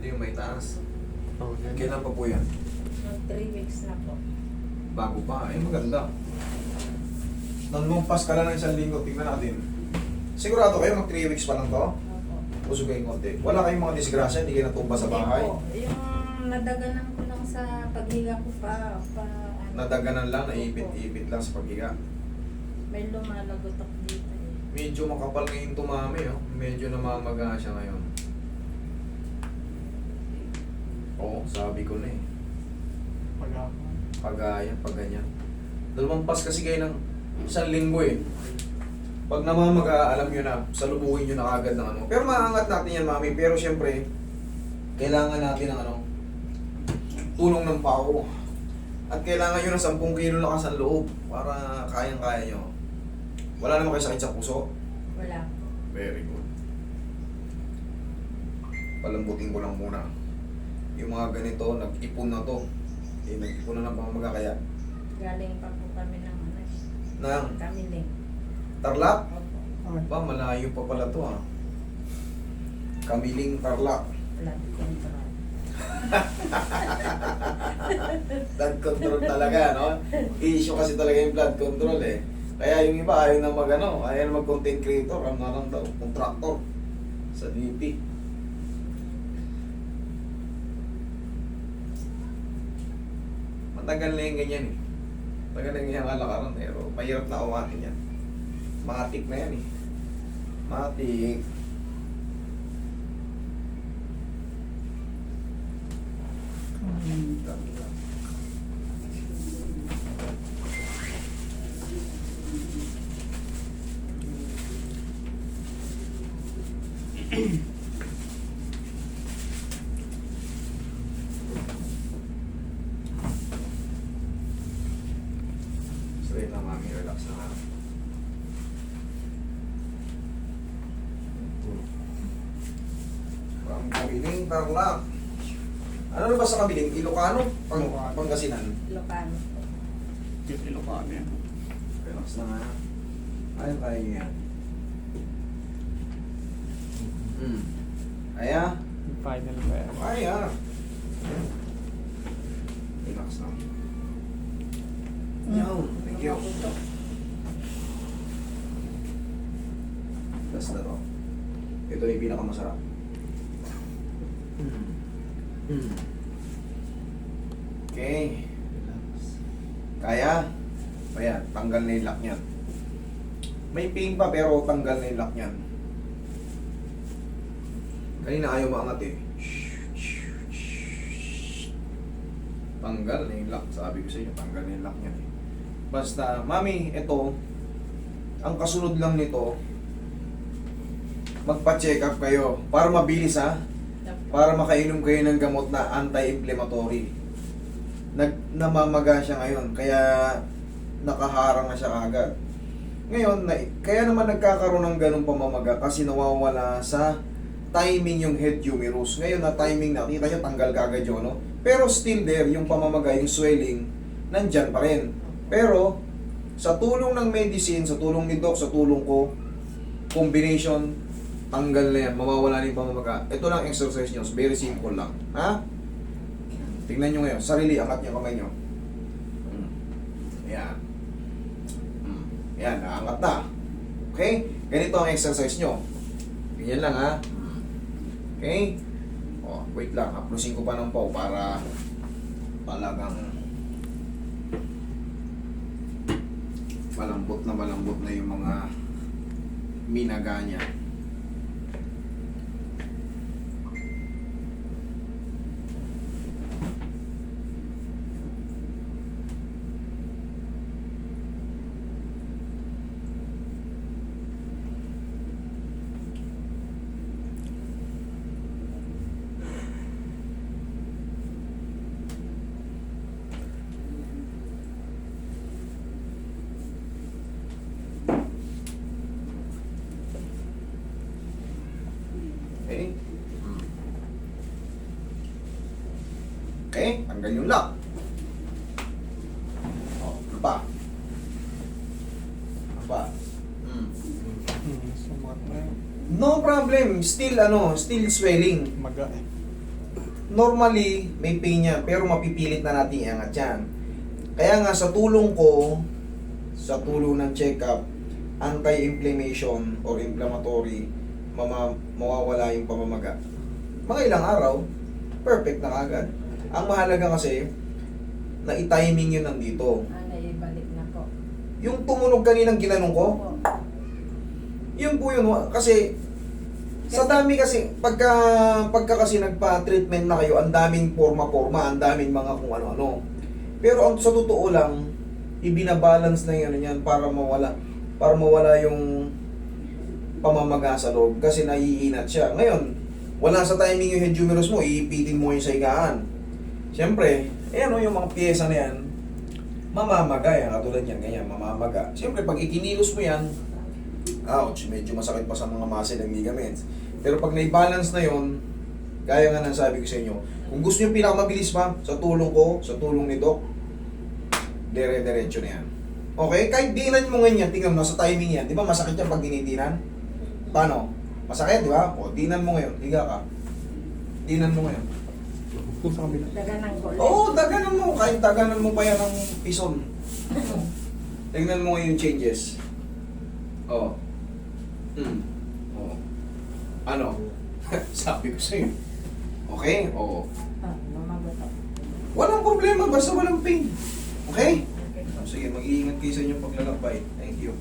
Hindi yung may taas. Oh, yan. Kailan pa po yan? Mag 3 weeks na po. Bago pa. Ay, maganda. Nalumpas ka lang ng 1 linggo. Tingnan natin. Sigurado kayo mag 3 weeks pa lang to? Opo. Usog kayong konti. Wala kayong mga disgrasya, hindi kayo natumba sa bahay. Hindi po. Yung nadaganan ko lang sa paghiga ko ano, Nadaganan lang, naipit-ipit lang sa paghiga. may lumalagot ako dito eh. Medyo makapal ngayon tumami, oh. Medyo namamaga siya ngayon. Oo, sabi ko na eh. Pagaya, pag ganyan. Lumampas kasi kayo ng 1 linggo eh. Pag namamaga, alam nyo na, salubungin nyo na agad ng ano. Pero maangat natin yan, mami. Pero syempre, kailangan natin ng ano, tulong ng pao. At kailangan nyo ng 10 kilo lakas ang loob para kayang-kaya nyo. Wala naman kayo sakit sa puso? Wala po. Very good. Palambutin ko lang muna. Yung mga ganito, nag-ipon na to. Eh, nag-ipon na ng pamamaga kaya. Galing pa po kami ng ano eh. Nang Kamiling. Tarlac? Opo. Ba, malayo pa pala to ha. Kamiling Tarlac. Blood control. Blood control talaga, no? Issue kasi talaga yung blood control eh. Kaya yung iba ayaw na mag-ano, ayaw na mag-content creator, ano na lang daw, contractor sa DP. Matagal na yung ganyan eh. Matagal na yung ganyan kalakaran, pero mahirap na awatin yan. Matik na yan eh. Matik. Straight lang, mami. Relax na nga. Ang Kamiling Tarlac. Ano na ba sa Kamiling? Ilocano? Pangasinan? Ilocano po. Yung Ilocano yan. Relax na nga. Ayaw kaya nyo yan. Kaya? Yung final ba yan? Kaya. Relax na. Yan. Thank you. Last na to. Ito yung pinakamasarap. Okay. Kaya? Ayan, tanggal na yung lock niyan. May pain pa pero tanggal na yung lock niyan. Kanina ayaw maangat eh. Tanggal na yung lock. Sabi ko sa inyo, tanggal na yung lock niyan eh. Basta, mami, ito, ang kasunod lang nito, magpa-check up kayo para mabilis ha. Para makainom kayo ng gamot na anti-inflammatory. Namamaga siya ngayon, kaya nakaharang na siya agad. Ngayon, kaya naman nagkakaroon ng ganung pamamaga kasi nawawala sa timing yung head humerus. Ngayon na timing na, kita nyo, tanggal kagad yun, no? Pero still there, yung pamamaga, yung swelling, nandyan pa rin. Pero, sa tulong ng medicine, sa tulong ni Doc, sa tulong ko, combination, tanggal na yan, mawawala na yung pamamaga. Ito lang exercise nyo, very simple lang. Ha? Tingnan nyo ngayon, sarili, angat nyo kamay nyo. Ayan. Ayan, naangat na. Okay? Ganito ang exercise nyo. Ganyan lang ha. Okay? O, wait lang, haplusin ko pa ng pau para talagang malambot na yung mga minaga niya. Okay? Okay, tanggal yung lock. O, ano pa? Ano pa? Sumat na yun. No problem. Still, still swelling. Maga eh. normally, may pain yan, pero mapipilit na natin iangat yan. Kaya nga, sa tulong ko, sa tulong ng check-up, anti-inflammation or inflammatory, mawawala yung pamamaga. Mga ilang araw, perfect na agad. Ang mahalaga kasi, na i-timing yun nandito. Naibalik na po. Yung tumunog kaninang ginanong ko, Opo. yun po yun. Kasi, sa dami kasi, pagka kasi nagpa-treatment na kayo, ang daming forma-forma, ang daming mga kung ano-ano. Pero ang sa totoo lang, ibinabalance na yan, yan para mawala yung pamamaga sa loob kasi naiinat siya. Ngayon, wala sa timing yung head humerus mo, iipitin mo yung sa higaan. Siyempre, ayan o, yung mga pyesa na yan, mamamaga yan, katulad yan, ganyan, mamamaga. Siyempre, pag ikinilos mo yan, ouch, medyo masakit pa sa mga muscle and ligaments. Pero pag nai-balance na yon, gaya nga ng sabi ko sa inyo, kung gusto nyo pinakamabilis pa, sa tulong ko, sa tulong ni Doc, dire-diretso na yan. Okay? Kahit dinan mo ngayon yan, tingnan mo, sa timing yan, di ba masakit yan pag dinidinan? Paano? Masakit, di ba? O, dinan mo ngayon, higa ka. Dinan mo ngayon. Kung sa kabila. Daganan ko ulit. Oo, daganan mo. Kahit daganan mo pa yan ng pison. Tingnan mo ngayon yung changes. Oo. Oo. Ano? Sabi ko sa'yo. Okay? Oo. Mamagot ako. Walang problema, basta walang pain. Okay? Sige, mag-iingat kayo sa inyong paglalakbay. Thank you.